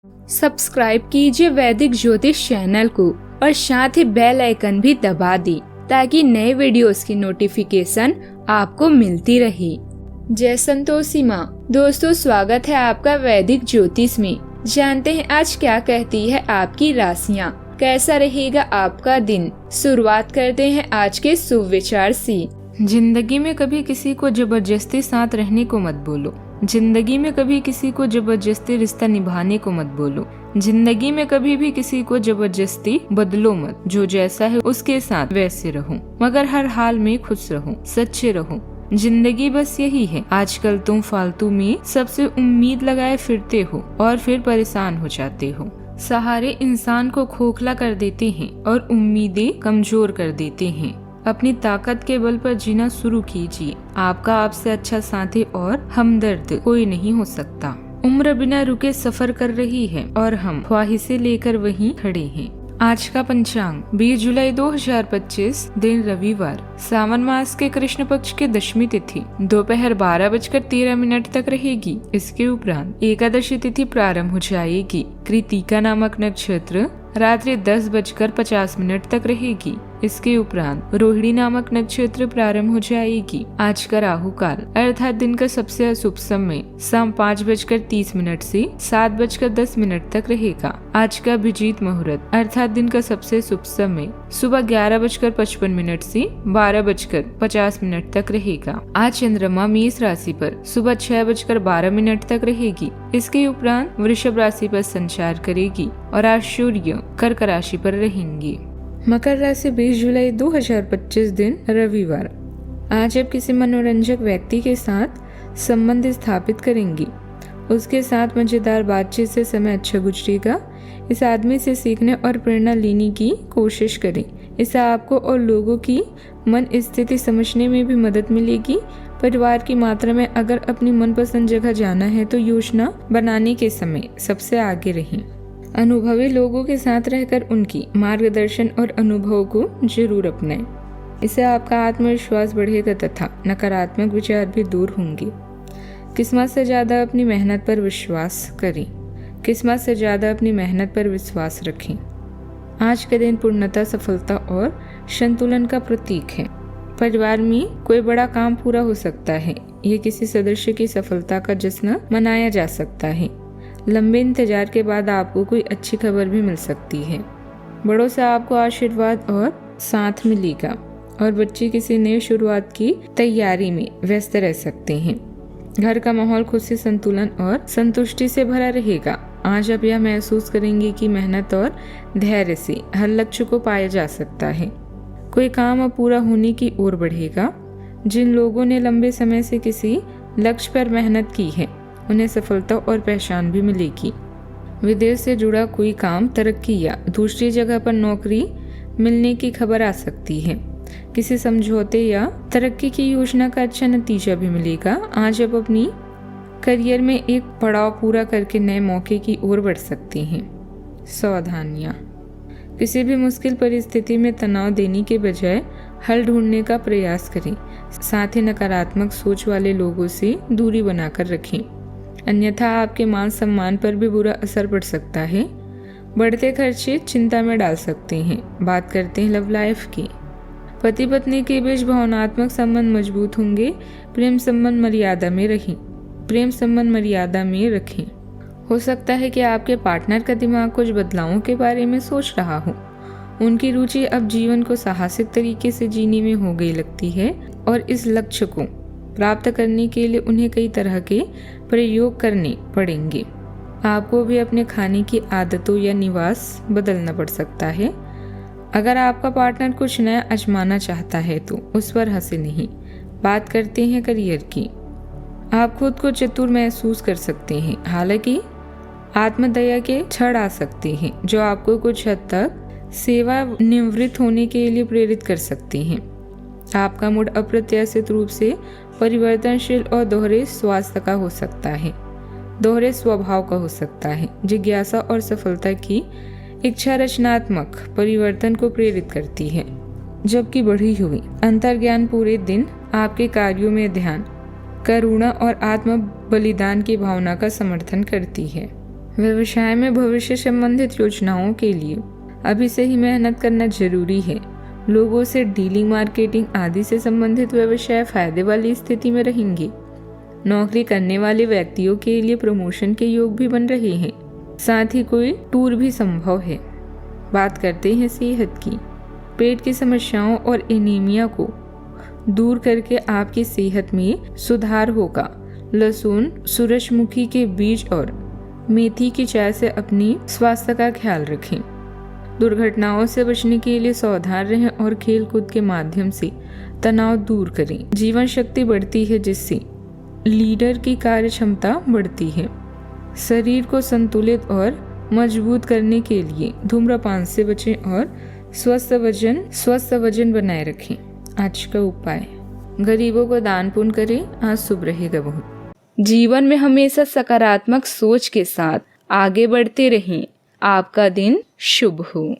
Subscribe कीजिए वैदिक ज्योतिष चैनल को और साथ ही बेल आइकन भी दबा दी ताकि नए वीडियोस की नोटिफिकेशन आपको मिलती रहे। जय संतोषी माँ। दोस्तों, स्वागत है आपका वैदिक ज्योतिष में। जानते हैं आज क्या कहती है आपकी राशियाँ, कैसा रहेगा आपका दिन। शुरुआत करते हैं आज के शुभ विचार से। जिंदगी में कभी किसी को जबरदस्ती साथ रहने को मत बोलो। जिंदगी में कभी किसी को जबरदस्ती रिश्ता निभाने को मत बोलो। जिंदगी में कभी भी किसी को जबरदस्ती बदलो मत। जो जैसा है उसके साथ वैसे रहो, मगर हर हाल में खुश रहो, सच्चे रहो। जिंदगी बस यही है। आजकल तुम फालतू में सबसे उम्मीद लगाए फिरते हो और फिर परेशान हो जाते हो। सहारे इंसान को खोखला कर देते हैं और उम्मीदें कमजोर कर देते हैं। अपनी ताकत के बल पर जीना शुरू कीजिए। आपका आपसे अच्छा साथी और हमदर्द कोई नहीं हो सकता। उम्र बिना रुके सफर कर रही है और हम ख्वाहिशें लेकर वहीं खड़े हैं। आज का पंचांग 20 जुलाई 2025, दिन रविवार। सावन मास के कृष्ण पक्ष के दशमी तिथि दोपहर 12:13 तक रहेगी। इसके उपरांत एकादशी तिथि प्रारंभ हो जाएगी। कृतिका नामक नक्षत्र रात्रि 10:50 तक रहेगी। इसके उपरांत रोहिणी नामक नक्षत्र प्रारंभ हो जाएगी। आज का राहु काल अर्थात दिन का सबसे अशुभ समय शाम 5:30 से 7:10 तक रहेगा। आज का अभिजीत मुहूर्त अर्थात दिन का सबसे शुभ समय सुबह 11:55 से 12:50 तक रहेगा। आज चंद्रमा मेष राशि पर सुबह 6:12 तक रहेगी। इसके उपरांत वृषभ राशि पर संचार करेगी और आज सूर्य कर्क राशि पर रहेंगे। मकर राशि 20 जुलाई 2025, दिन रविवार। आज आप किसी मनोरंजक व्यक्ति के साथ संबंध स्थापित करेंगी। उसके साथ मजेदार बातचीत से समय अच्छा गुजरेगा। इस आदमी से सीखने और प्रेरणा लेने की कोशिश करें। इससे आपको और लोगों की मन स्थिति समझने में भी मदद मिलेगी। परिवार की मात्रा में अगर अपनी मनपसंद जगह जाना है तो योजना बनाने के समय सबसे आगे रहें। अनुभवी लोगों के साथ रहकर उनकी मार्गदर्शन और अनुभव को जरूर अपनाएं। इससे आपका आत्मविश्वास बढ़ेगा तथा नकारात्मक विचार भी दूर होंगे। किस्मत से ज्यादा अपनी मेहनत पर विश्वास करें। किस्मत से ज्यादा अपनी मेहनत पर विश्वास रखें। आज का दिन पूर्णता, सफलता और संतुलन का प्रतीक है। परिवार में कोई बड़ा काम पूरा हो सकता है। ये किसी सदस्य की सफलता का जश्न मनाया जा सकता है। लंबे इंतजार के बाद आपको कोई अच्छी खबर भी मिल सकती है। बड़ों से आपको आशीर्वाद और साथ मिलेगा और बच्चे किसी नई शुरुआत की तैयारी में व्यस्त रह सकते हैं। घर का माहौल खुशी, संतुलन और संतुष्टि से भरा रहेगा। आज आप यह महसूस करेंगे कि मेहनत और धैर्य से हर लक्ष्य को पाया जा सकता है। कोई काम अब पूरा होने की ओर बढ़ेगा। जिन लोगों ने लंबे समय से किसी लक्ष्य पर मेहनत की है उन्हें सफलता और पहचान भी मिलेगी। विदेश से जुड़ा कोई काम, तरक्की या दूसरी जगह पर नौकरी मिलने की खबर आ सकती है। किसी समझौते या तरक्की की योजना का अच्छा नतीजा भी मिलेगा। आज आप अपनी करियर में एक पड़ाव पूरा करके नए मौके की ओर बढ़ सकते हैं। सावधानियां। किसी भी मुश्किल परिस्थिति में तनाव देने के बजाय हल ढूंढने का प्रयास करें। साथ ही नकारात्मक सोच वाले लोगों से दूरी बनाकर रखें, अन्यथा आपके मान सम्मान पर भी बुरा असर पड़ सकता है। बढ़ते खर्चे चिंता में डाल सकते हैं। बात करते हैं लव लाइफ की। पति पत्नी के बीच भावनात्मक संबंध मजबूत होंगे। प्रेम संबंध मर्यादा में रखें। प्रेम संबंध मर्यादा में रखें। हो सकता है कि आपके पार्टनर का दिमाग कुछ बदलावों के बारे में सोच रहा हो। उनकी रुचि अब जीवन को साहसिक तरीके से जीने में हो गई लगती है और इस लक्ष्य को प्राप्त करने के लिए उन्हें कई तरह के प्रयोग करने पड़ेंगे। आपको भी अपने खाने की आदतों या निवास बदलना पड़ सकता है। अगर आपका पार्टनर कुछ नया आजमाना चाहता है तो उस पर हंसे नहीं। बात करते हैं करियर की। आप खुद को चतुर महसूस कर सकते हैं। हालांकि आत्मदया के क्षण आ सकते हैं जो आपको कुछ हद तक सेवा निवृत्त होने के लिए प्रेरित कर सकते हैं। आपका मूड अप्रत्याशित रूप से परिवर्तनशील और दोहरे स्वास्थ्य का हो सकता है, दोहरे स्वभाव का हो सकता है। जिज्ञासा और सफलता की इच्छा रचनात्मक परिवर्तन को प्रेरित करती है, जबकि बढ़ी हुई अंतर्ज्ञान पूरे दिन आपके कार्यों में ध्यान, करुणा और आत्म बलिदान की भावना का समर्थन करती है। व्यवसाय में भविष्य संबंधित योजनाओं के लिए अभी से ही मेहनत करना जरूरी है। लोगों से डीलिंग, मार्केटिंग आदि से संबंधित व्यवसाय फायदे वाली स्थिति में रहेंगे। नौकरी करने वाले व्यक्तियों के लिए प्रमोशन के योग भी बन रहे हैं। साथ ही कोई टूर भी संभव है। बात करते हैं सेहत की। पेट की समस्याओं और एनीमिया को दूर करके आपकी सेहत में सुधार होगा। लहसुन, सूरजमुखी के बीज और मेथी की चाय से अपनी स्वास्थ्य का ख्याल रखें। दुर्घटनाओं से बचने के लिए सावधान रहें और खेल कूद के माध्यम से तनाव दूर करें। जीवन शक्ति बढ़ती है, जिससे लीडर की कार्य क्षमता बढ़ती है। शरीर को संतुलित और मजबूत करने के लिए धूम्रपान से बचें और स्वस्थ वजन बनाए रखें। आज का उपाय, गरीबों को दान पुण्य करें, आज शुभ रहेगा बहुत। जीवन में हमेशा सकारात्मक सोच के साथ आगे बढ़ते रहें। आपका दिन शुभ हो।